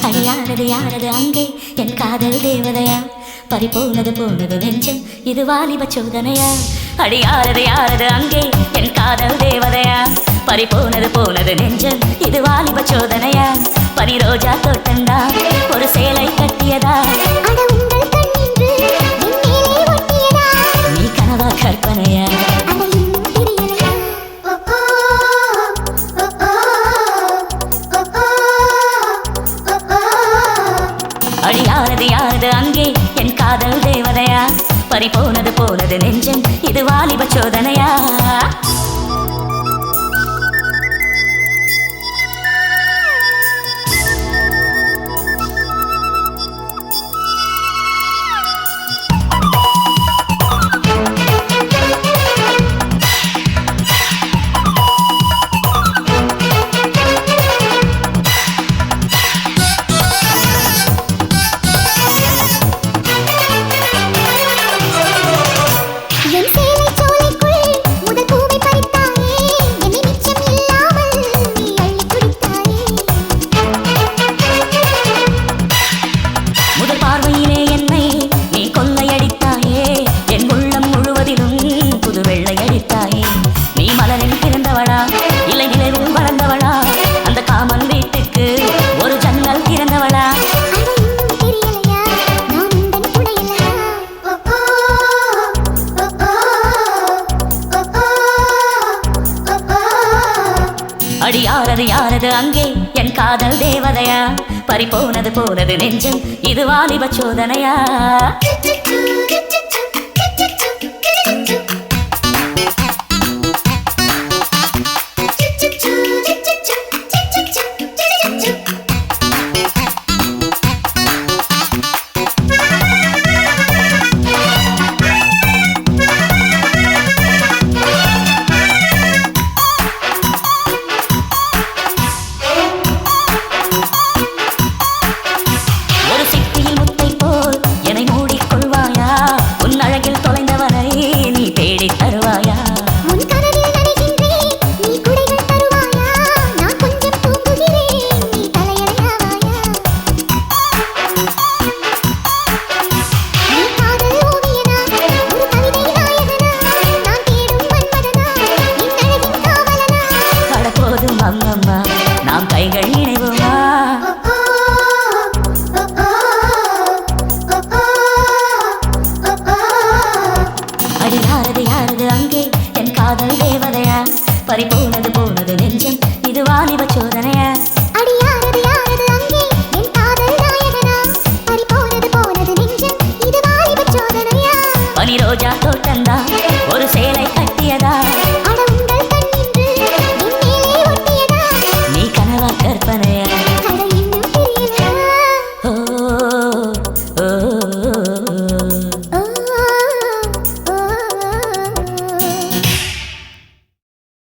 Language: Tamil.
அடியானது யாரது அங்கே என் காதல் தேவதையா பறிபோனது போனது நெஞ்சம் இது வாலிப சோதனையா அடியாரது யாரது அங்கே என் காதல் தேவதையா பறிபோனது போனது நெஞ்சம் இது வாலிப சோதனையா பனி ரோஜா தோட்டந்தா ஒரு சேலை கட்டியதா நீ கனவா கற்பனையா அடியானது யாரது அங்கே என் காதல் தேவதையா பறிபோனது போனது நெஞ்சம் இது வாலிப சோதனையா அடியாரது யாரது அங்கே என் காதல் தேவதையா பறிபோனது போனது நெஞ்சம் இது வாலிப சோதனையா நாம் கைகள் இணைவோமா அடியாரது யாரது அங்கே என் காதல் தேவதையா பறிபோனது போனது நெஞ்சம் இது வாலிப சோதனையா